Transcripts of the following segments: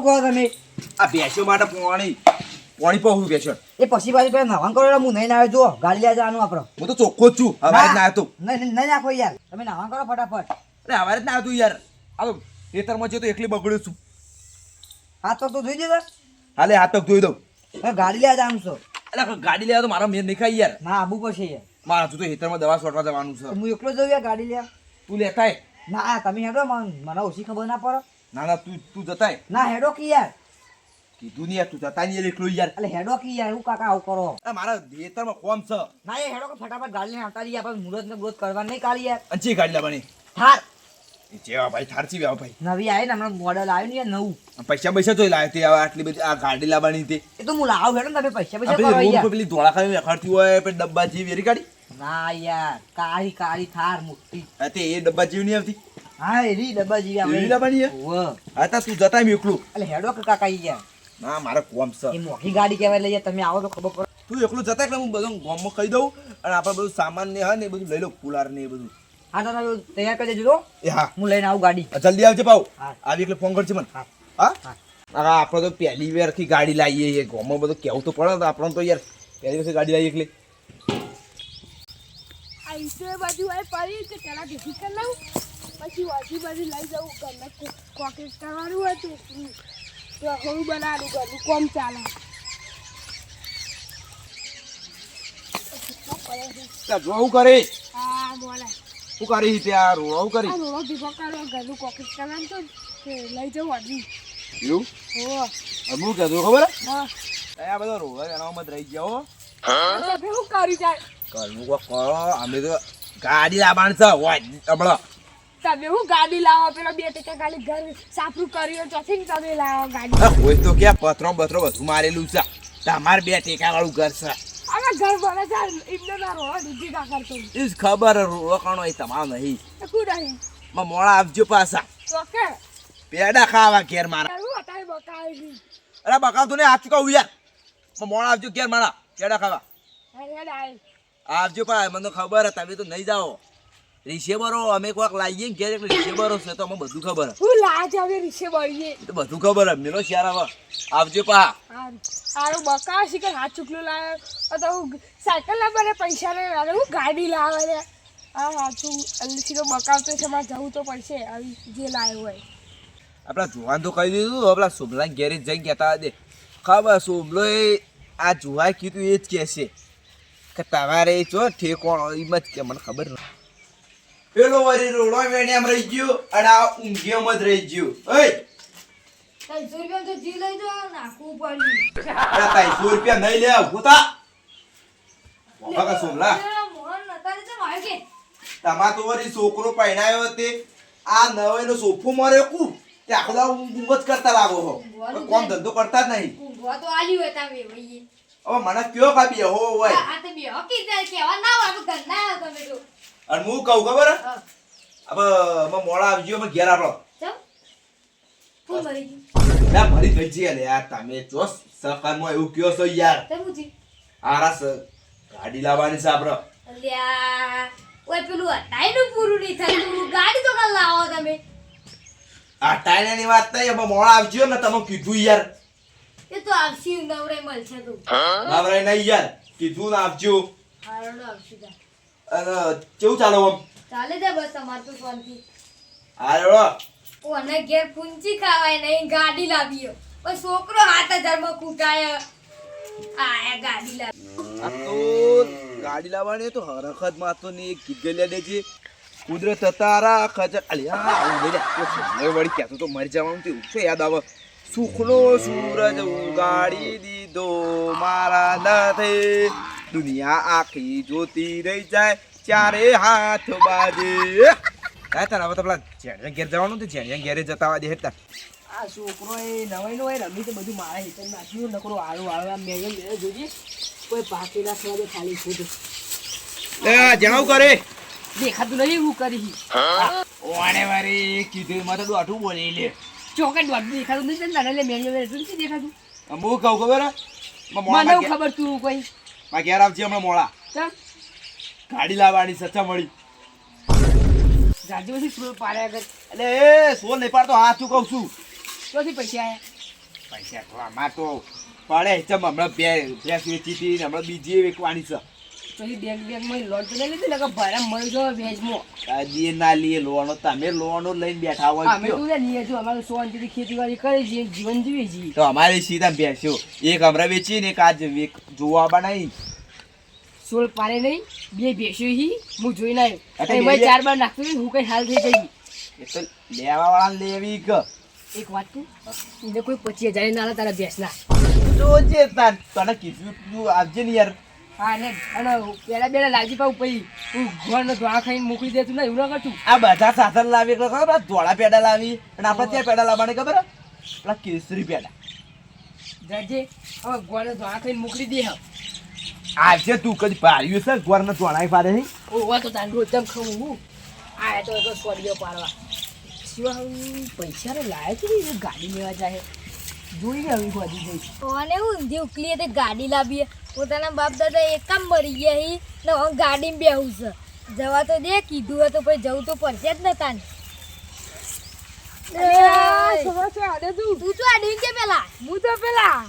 કહો તમે આ ભેંસો માટે પાણી પહોળું ભેંસો એ પછી પાછી પેલા નવાન કરો એટલે હું નહીં ના આવ્યો જો ગાડી લેવા જવાનું આપણો હું તો ચોખ્ખો જ છું હવારે જ ના આવ્યો નહીં નાખો યાર તમે નવાન કરો ફટાફટ અરે હવારે જ ના આવ્યો યાર આ તો ખેતરમાં છે તો એકલી બગડ્યો છું હાથ પગ તો ધોઈ દેતા હાલે હાથ પગ ધોઈ દઉં ગાડી લેવા જવાનું છો એટલે ગાડી લેવા તો મારો મેર નહીં ખાઈ યાર ના આબુ પછી યાર મારા તું તો ખેતરમાં દવા છોટવા જવાનું છે હું એકલો જઉં યાર ગાડી લેવા તું લેતા ના તમે હેડો મને ઓછી ખબર ના પડે ના ના તું જતાય ના હેડો કી યાર કીધું નહીં યાર તું જતા નહીં એકલો યાર એટલે હેડો કી યાર હું કાકા આવું કરો મારા ખેતરમાં કોમ છે ના યાર હેડો કે ફટાફટ ગાડી લઈને આવતા રહીએ આપણે મુહૂર્ત ને ગ્રોથ કરવા નહીં કાઢી યાર અંચી ગાડી લાવવાની થાર જેવા ભાઈ થારસી વેવા ભાઈ નવી આવી ને હમણાં મોડલ આવ્યું ને યાર નવું પૈસા જોઈ લાવે તે આટલી બધી આ ગાડી લાવવાની તે એ તો હું લાવું હેડો ને તમે પૈસા આપણે કરો રૂમ યાર પર પેલી ધોળા ખાવી રખડતી હોય પછી ડબ્બા જેવી વેરી ગાડી ના યાર કાળી કાળી થાર મોટી હા તે એ ડબ્બા જેવી નહીં આવતી હા એરી ડબ્બા જેવી એવી આપણે લાવવાની ઓવ હા તા તું જતા એકલું એટલે હેડો કે કાકા યાર ના મારે કોમ છે એ મોટી ગાડી કહેવાય લઈએ તમે આવો તો ખબર પડે તું એકલું જતા એટલે હું બધું ગામમાં કહી દઉં અને આપણે બધું સામાન ને હા ને એ બધું લઈ લો કુલાર ને એ બધું હા તો તૈયાર કરી દેજો એ હા હું લઈને આવું ગાડી જલ્દી આવજે પાઉ હા. આવી એટલે ફોન કરજે મને હા. હા હા. હા આપણે તો પહેલી વાર થી ગાડી લાવીએ એ ગામમાં બધું કેવું તો પડે તો આપણને તો યાર પહેલી વખત ગાડી લાવીએ એટલે આઈસે બાજુ આય પડી કે પેલા ભેગી કરી લઉં પછી વાજી બાજુ લઈ જાઉં ઘરના કોકેટ કરવાનું હતું તો હું બનાવું ઘરનું કોમ ચાલે જોવું કરે હા બોલે શું કરી ત્યાં રોવું કરી આ રોડો ભેગો કરો ઘરનું કોકેટ કરવાનું તો લઈ જાઉં વાજી એવું હો હું કહેતો ખબર હા આ બધા રોવા એનામાં રહી ગયા હો તમે શું કરી જાય કરવું કોક કરો અમે તો ગાડી લાવવાની છે હોય હમણાં તમે હું ગાડી લાવો પેલો 2 ટકા ખાલી ઘર સાફરું કર્યું ચોથી ને તમે લાવો ગાડી હોય તો ક્યાં પત્રો બત્રો બધું મારેલું છે તમારે 2 ટેકા વાળું ઘર છે હવે ઘર બને છે એમને ના રોડો દીધી ના કરતો એ ખબર રોકાણો એ તમામ નહીં કુડ અહીં મોડા આવજો પાછા ઓકે પેડા ખાવા ઘેર મારા હું અત્યારે બકાવી અરે બકાવ તું ને આ ચુકાવું યાર મોડા આવજો ઘેર મારા પેડા ખાવા આવજો પા મને તો ખબર તમે તો નહીં જાઓ રિસેબરો અમે કોઈક લાવીએ ને ઘેર એટલે રિસેબરો છે તો અમે બધું ખબર હું લાજ હવે રીસે બળીએ તો બધું ખબર મેલો શિયાર આવે આવજો પા હારું બકા શીખર હાથ ચૂકલું લાવે તો હું સાયકલ ના બને પૈસા ને લાવે હું ગાડી લાવે રે હા હાચું અલ્લીથી તો બકાવતો છે મારે જવું તો પડશે આવી જે લાવ્યો હોય આપણા જુવાન તો કહી દીધું આપણા સોમલા ઘેરે જઈને કહેતા દે ખબર સોમલો આ જુવાએ કીધું એ જ કહેશે કે તમારે જો ઠેકોણો એમ જ કે મને ખબર નથી પેલો વરી રોડો વેણે એમ રહી ગયો અને આ ઊંઘિયોમાં જ રહી ગયો ઓય 300 રૂપિયા તો જી લઈ જાઓ નાખવું પડ્યું અરે 300 રૂપિયા નહીં લે ભૂતા બકા સોમલા મોહન નતા તો મારે કે તમાર તો વરી છોકરો પહેણાયો તે આ નવેનો સોફો માર્યો કુ તે આખો દા ઊંઘ જ કરતા લાગો હો કોમ ધંધો કરતા જ નહીં ઊંઘવા તો આલી હોય તમે વઈએ હવે મને કયો કાપી હો હોય આ તે બે હકી જાય કેવા ના હોય ગંદા તમે તો અને હું કહું ખબર હવે મોડા આવજો અમે ઘેર આપણો ચમ ફૂલ મરી ગયું ના ભરી ગઈ છે યાર તમે જો સકામાં એવું કયો છો યાર તે મુજી આરાસ ગાડી લાવવાની છે આપણો અલ્યા ઓય પેલું હટાઈનું પૂરું નહીં થતું ગાડી તો કાલ લાવો તમે આ ટાઈનાની વાત નહીં હવે મોડા આવજો ને તમે કીધું યાર એ તો આવશી નવરે મળશે તું નવરે નહીં યાર કીધું ને આવજો હારો આવશી જા અને કેવું ચાલો આમ ચાલે જાય બસ તમાર તો શાંતિ હારો ઓને ઘેર પૂંચી ખાવાય નહીં ગાડી લાવ્યો પણ છોકરો 7000 માં કૂટાય આયા ગાડી લાવી આ તો ગાડી લાવવાની તો હરખત માં તો ને કીધેલે દેજે કુદરત તારા ખજર અલ્યા આવું બેજા વળી ક્યાં તો મરી જવાનું તે ઉઠો યાદ આવે સુખનો સૂરજ ઉગાડી દીધો મારા નાથે દુનિયા આખી જોતી રહી જાય ચારે હાથ બાજે કાય તાર હવે તો પેલા જેણિયા ઘેર જવાનું તો જેણિયા ઘેરે જતા દે હેતા આ છોકરો એ નવાઈ નો રમી તો બધું મારા હિતર નાખ્યું નકરો આળું આળું મેં જોજે કોઈ પાકેલા થવા દે ખાલી ફૂટ એ જણાવ કરે દેખાતું નહીં હું કરી ઓણે વારી કીધું માં તો આઠું બોલી લે ચોકટ વાટ દેખાતું નહીં તને લે મેં નથી દેખાતું હું કહું ખબર મને ખબર તું કોઈ માં ઘેર આવજે હમણાં મોડા ચાલ ગાડી લાવવાની સચ્ચા મળી જાજી બધી સ્કૂલ પાડ્યા કર એટલે એ સોલ નહીં પાડતો હાથ ચૂકવ છું ક્યાંથી પૈસા આયા પૈસા તો આમાં તો પડે ચમ હમણાં ભેંસ વેચી હતી ને હમણાં બીજી વેચવાની છે પછી બેંકમાં લોન તો નહીં લીધી ને કે ભાડા મળી જાવ વેચમાં આજે ના લઈએ લોનો તમે લોનો લઈને બેઠા હોય અમે કયો? તો લઈએ છો અમારે શાંતિથી ખેતીવાડી કરી છીએ જીવન જીવીએ છીએ તો અમારી સીધા ભેંસ્યો એક હમણાં વેચી ને એક આજ જોવા બનાવી સોળ પારે નહીં બે ભેંસ્યો હી હું જોઈને એટલે આવ્યો બે- ચાર બાર નાખતું હું કઈ હાલ થઈ ગઈ એ તો લેવા વાળા લેવી કે એક વાત કહું એને કોઈ 25,000 ના લે તારા ભેંસના જોજે તાન તને કીધું તું આવજે ને યાર હા ને અને પેલા બેલા લાલજી પાઉં પછી હું ઘરનો ધોળા ખાઈને મોકલી દેતું ને એવું ના કરતું આ બધા સાધન લાવી એટલે ખબર ધોળા પેડા લાવી અને આપણે ત્યાં પેડા લાવવાની ખબર પેલા કેસરી પેડા જજે હવે ઘરનો ધોળા ખાઈને મોકલી દે હવે આજે તું કદી પાડ્યું છે ગોરના ધોળા પાડે છે ઓવા તો તાન રોજ જમ ખાઉં હું આ તો સોડિયો પાડવા સિવા પૈસા રે લાય છે ને ગાડી લેવા જાય જોઈને આવી બધી જઈ અને ઊંધી ઉકલીએ તે ગાડી લાવીએ પોતાના બાપ દાદા એક કામ મરી ગયા હી ને હવે ગાડીમાં બેહું છે જવા તો દે કીધું હોય તો પછી જવું તો પડશે જ ને તાન તું તો આડી કે પેલા હું તો પેલા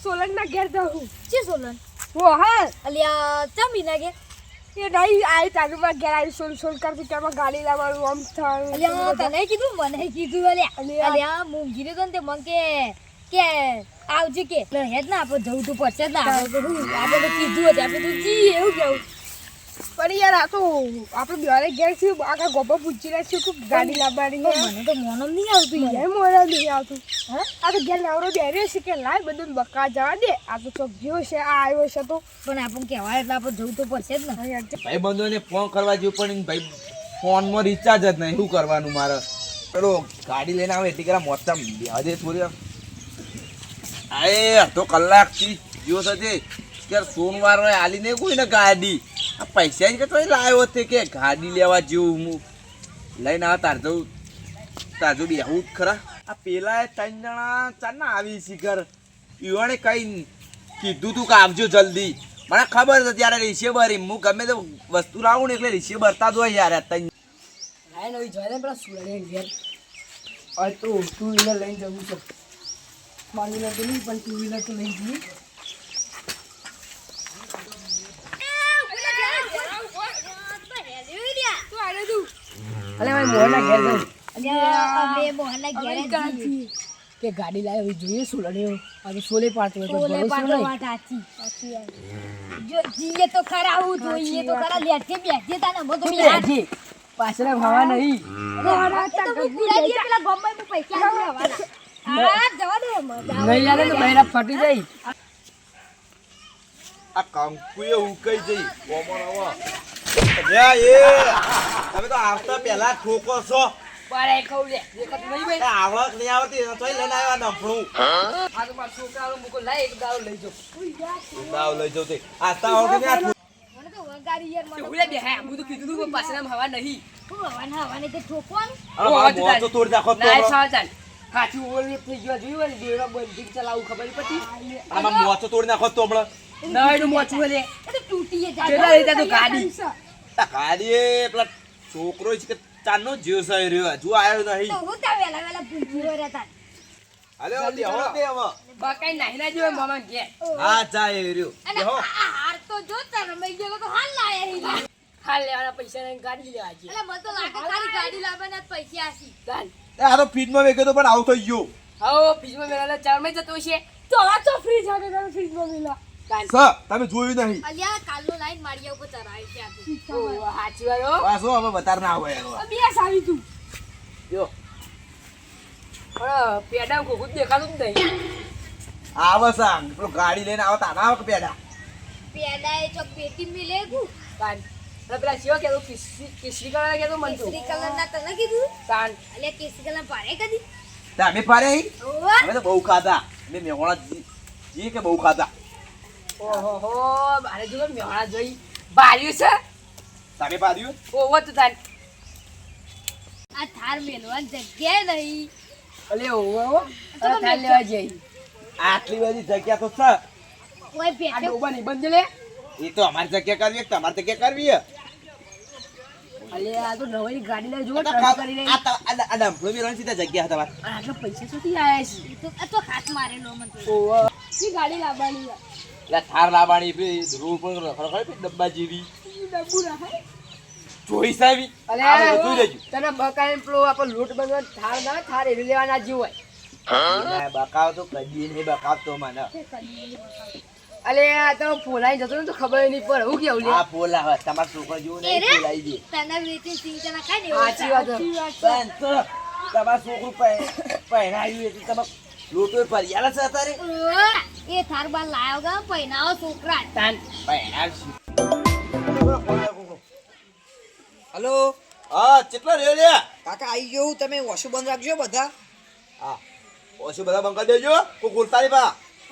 સોલંકના ઘેર જાઉં છે સોલન ઓ હા અલ્યા ચમી ના કે એ નહીં આવી તારું ઘેર આવી સોલ કરતી કે આમાં ગાડી લાવવાનું આમ થાય અલ્યા તને કીધું મને કીધું અલ્યા અલ્યા મૂંગી તો ને તે મને કે આવજે કે હેડ ના આપણે જવું તો પડશે જ ને આપણે તો કીધું હતું આપણે તો જી એવું કેવું પણ યાર આ તો આપણે બેરે ઘેર છે આખા ગોપા પૂછી રહ્યા છે કે ગાડી લાવવાની મને તો મોનમ નહીં આવતું યાર મને મોડા નહીં આવતું હા આ તો ઘેર નવરો બેર્યો છે કે લાય બધું બકા જવા દે આ તો ચોક ગયો છે આ આવ્યો છે તો પણ આપણને કહેવાય એટલે આપણે જવું તો પડશે જ ને ભાઈ બંધોને ફોન કરવા જેવું પણ ભાઈ ફોનમાં રિચાર્જ જ નહીં શું કરવાનું મારે પેલો ગાડી લઈને આવે એટલી કરા મોટા હજે થોડી અરે અડધો કલાકથી ગયો થશે ત્યારે સોમવાર આલી નહીં કોઈ ને ગાડી આ પૈસા કે તો લાવ્યો તે કે ગાડી લેવા જેવું હું લઈને આવ તારજો બેહું જ ખરા આ પેલા 3 જણા ચારના આવી શિખર ઈવણે કઈ કીધું તું કે આવજો જલ્દી મને ખબર છે ત્યારે રીસે ભરી હું ગમે તે વસ્તુ લાવું ને એટલે રીસે ભરતા જ હોય યાર આ ત્રણ લાય નવી જોઈ પેલા સુરણે ઘેર હવે તો ટુ વ્હીલર લઈને જવું છે મારી વ્હીલર તો નહીં પણ ટુ વ્હીલર તો લઈ જઈએ અલે ભાઈ મોહનના ઘેર જવું અમે મોહનના ઘેર જ છીએ. કે ગાડી લાવે હવે જોઈએ સુરણે આ તો સોલે પાડતો હોય તો ટોલે ભરોસો પાડો નહીં વાત સાચી વાત. જો જીએ તો ખરા આવું જોઈએ તો ખરા લેટે બેઠે તાને મો તો તું યાર બેઠી પાછળ ભાવા નહીં એ તો હું પૂરા દે પેલા ગોમ્બઈ માં પૈસા આપી આવવાના. આ જવા દે મજા આવે. નહીં યાર તો બહેરા ફટી જાય આ કંકુએ ઉકઈ જઈ કોમન આવા એ તમે તો આવતા પહેલા ઠોકો છો પારે ખવ લે દેખત નહીં ભાઈ આવડત નહીં આવતી તો લઈને આવ્યા નફણું આ તો મારા છોકરાનો મુકો લાય એક દાવ લઈ જાઓ દાવ લઈ જાવ તે આતા આવડે ને આ મને તો વગાડી યાર મને ઉલે બે હે હું તો કીધું તું પાછળ હવા નહીં હવાને તે ઠોકવાનું. મોં તો તોડી નાખો તો ના ચાલ હાથી ઓવર થઈ ગયો જોયું ને દેવડા બંધી ચલાવું ખબર પડી આમાં મોં તો તોડી નાખો તો હમણાં નઈનું મોચું લે એ તો તૂટી જાય. કેટલા લઈ જા તું ગાડી આ ગાડી પેલા છોકરો છે કે ચાનો જીવ સહી રહ્યો હજુ આવ્યો તો નહીં હું તા વેલા વેલા પૂછી રહેતા. અરે ઓલી હળો દે હવે બકાઈ નાહી ના જોવે મામા ઘેર હા જાય રહ્યો અને બેહો આ હાર તો જો તાર રમાઈ ગયો તો હાલ લાયા હી. હાલ લેવાના પૈસા લઈને ગાડી લેવા આજે એટલે મને તો લાગે ખાલી ગાડી લાવવાના જ પૈસા હશે. ચાલ આ તો ફીટમાં વેગ્યો તો પણ આવું થઈ ગયો હાઓ ફ્રીજમાં મેળા ચાર માં જતો છે તો આ તો ફ્રીજ આવે તારે ફ્રીજમાં મિલા ચાલ સર તમે જોયું નહીં અલ્યા કાલનો લાઈન માળિયા ઉપર ચરાય છે આ તો. ઓ હાચી વાળો પાછો હવે વધારે ના હોય યાર બે સાવી તું જો પણ પેડા ખોખું દેખાતું જ નહીં આવે સાંગ પેલો ગાડી લઈને આવો તાના આવે કે પેડા પેડા એ ચોક પેટી મિલે ગુ કાન અને પેલા શિવા કહેતો કેસરી કલર કહેતો મન તો કેસરી કલર ના તને કીધું કાન અલ્યા કેસરી કલર પાડે કદી તમે પારે અહીં ઓવા અમે તો બહુ ખાધા મેં મેહોણા જી કે બહુ ખાધા ઓહો હો મારે જો મેળા જોઈ બાર્યું છે તમે પાડ્યું ઓવો તો તાન આ થાર મેલવાન જગ્યા નહીં. અલે ઓવો અરે થાલ લેવા જઈ આટલી બધી જગ્યા તો છે કોઈ આ પેટે ડોબા નહીં બંધ લે એ તો અમારી જગ્યા કરવી તમારી જગ્યા કરવી અલે આ તો નવી ગાડી લઈ જો આ તો ટ્રક કરી લઈ આ આ ડંફળો મેળવાની સીધા જગ્યા હતા તમારે. અને આટલા પૈસા ક્યાંથી આયા છે? આ તો હાથ મારેલો મને તો. ઓવા. ની ગાડી લાવવાની છે. એટલે થાર લાવવાની પેલી રોડ પર રખડો ખરી ડબ્બા જેવી ડબ્બુ રાખાય. જોઈ સાહેબી અલે આ બધું લેજો. તને બકાઈને પેલો આપણે લોટ બનવા થાર ના થાર એરી લેવાના જેવું હોય. ના, બકાવ તો કદી નહીં બકાવતો મને. અલે આ તો ફોલાઈ જતો ને તો ખબર નહીં પડે હું કેવું લે. આ પોલા હવે તમારા છોકરો જેવું નહીં એ રે. પોલાઈ દે. તને વેચી સિંગતના ખાઈ દે. સાચી વાત છે. પણ તો તમારા છોકરું પહેરાયું એટલે તમે લોટો પરિયાલા છે અત્યારે એ થાર બાર લાયો ગા પૈનાઓ છોકરા. તાન પહેરાવશું. હલો હા કેટલા રહ્યો લે કાકા આવી ગયો તમે વોશો બંધ રાખજો બધા. હા ઓછો બધા બંકા દેજો કોઈ ખોલતા નહીં પા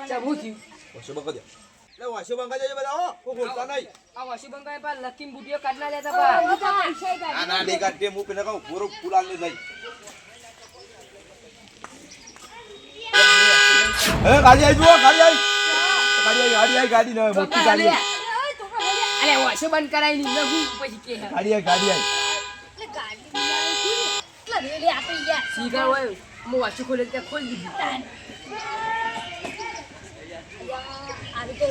ચમુ થયું. ઓછો બંકા દે એટલે ઓછો બંકા દેજો બધા હો કોઈ ખોલતા નહીં. આ વસી બંગાઈ પર લકીમ બુટીઓ કાઢના લેતા પા. આ ના દે કાઢે હું પેલા કહું પૂરો ફૂલાલ ને જઈ એ ગાડી આવી જુઓ ગાડી ગાડી ન મોટી ગાડી આવી. અલે વસી બંધ કરાઈ ની હું પછી કે હે. ગાડી આવી એટલે ગાડી લાવી એટલે રેડી આપી ગયા. સીગા હોય હું વસી ખોલે તે ખોલ દીધી. આ તો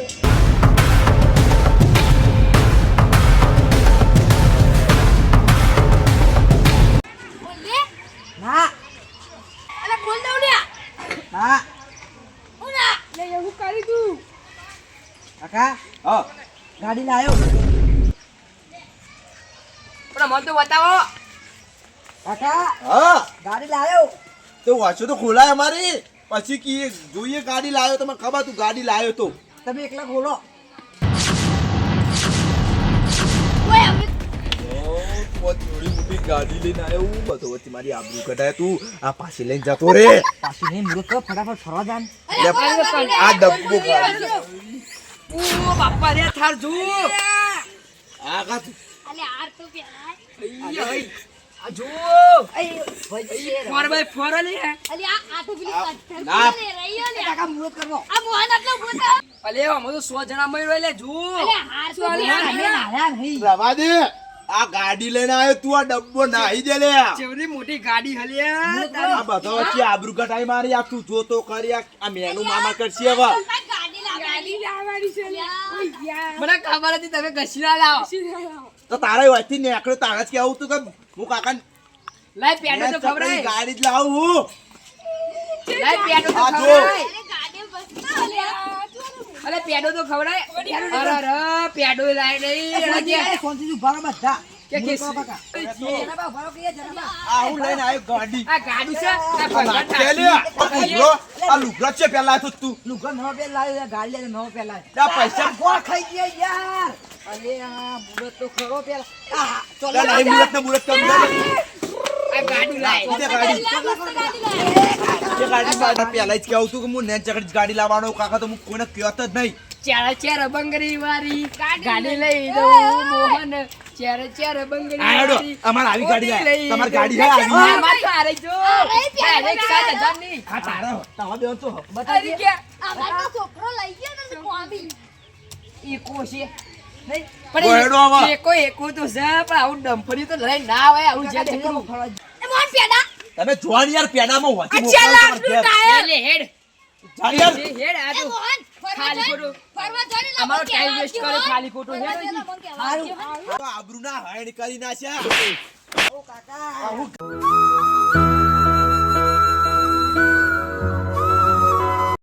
બોલે ના અરે બોલ દઉં ને ના ઉના લે એવું કરી તું. કાકા હા ગાડી લાયો. પણ મને તો બતાવો. કાકા હા ગાડી લાયો. તો વાંચો તો ખોલાય અમારી પછી કી જોઈએ ગાડી લાવ્યો તમને ખબર તું ગાડી લાવ્યો તો તમે એકલા ખોલો. ઓય અમે થોડી મોટી ગાડી લઈને આવ્યો હું બધો વચ્ચે મારી આબરૂ કઢાય તું આ પાછી લઈને જતો રે પાછી નહીં મુરત કર ફટાફટ ફરવા જાન. આ ડબ્બો ગાડી ઓ બાપા રે થાર જો. આ કા તું અલે આર તો પેલા આ જો. ભાઈ ફોર બાય ફોર લે. અલે આ તો પેલી પથ્થર ના. લે રહીયો લે કાકા મુરત કરવો. આ મોહન આટલો મોટો અલે અમે તો 100 જણા મળી લે જો. અલે હાર તો અમે પેલા નાયા નહીં. રવા દે આ ગાડી લઈને આવ્યો તું આ ડબ્બો નાહી દે લે ચેવડી મોટી ગાડી હલ્યા. આ બધો વચ્ચે આબરૂ કઢાઈ મારી આ તું જોતો કરી આ મેનુ મામા કરશે હવે ગાડી લાવવાની લાવવાની છે લે. ઓય યાર. મને ખબર હતી તમે ઘસી ના લાવો. તો તારા વાથી નેકળ્યો તારા જ કેવું તું કે હું કાકા લાય પેડો તો ખવડાય. ગાડી જ લાવું હું લાય પેડો તો આ જો. ખવડાય. અરે ગાડી બસતા લે અલે પેડો તો ખવડાય. અરે અરે પેડો લાય નહીં. એના કે શાંતિથી ઉભા રહો બધા. કે મુરત કરો કે- કાકા. એના બા ઉભા રહો કે જરા. આ હું લઈને આવ્યો ગાડી આ ગાડી છે. આ આ ભગવાન નાખે લે. આ લુગડો છે પેલા તો તું લુગડો નવો પહેર લાવ્યો ગાડી લઈને નવો પહેર લાવ્યો. આ પૈસા ગોળ ખાઈ ગયા યાર. અરે આ મુરત તો ખરો પેલા. આહા, ચલો લે નહીં મુરત ને મુરત કમ લે આ ગાડી લાય. તે ગાડી તે ગાડી માં પેલા જ કેવું તું કે હું નેન ચકડી ગાડી લાવવાનો કાકા તો હું કોઈને કહેતો જ નહીં ચાર ચાર બંગરી વાળી ગાડી લઈ દઉં મોહન. ચાર ચાર બંગરી આ હેડો, વાળી અમારે આવી ગાડી ઓડી લાય. લઈ તમારી દઉં. ગાડી હે આવી? આ માથે હારે જો. ડાયરેક્ટ 7,000 ની. હા તારા તારા બેન તો અરે કે અમાર તો છોકરો લઈ ગયો ને કોબી ઈકો છે. નહીં. ગોયડો આવા. પણ એકો એકો તો છે પણ આવું ડમ્ફરી તો લઈ ના આવે આવું જે કાકા દીકરું. ફરવા એ મોહન પેડા તમે જોવાની યાર પેડામાં હોતી આ 4 લાખ નું ટાયર. લે હેડ. જાણી યાર હેડ આ એ તો મોહન ફરવા ખાલી જઈ ખોટું. ફરવા જઈ ને અમારો ટાઈમ વેસ્ટ કરે ખાલી ખોટું. હેડ હજી. સારું. આબરૂ ના હાઈડ કરી નાખ્યા આવો કાકા.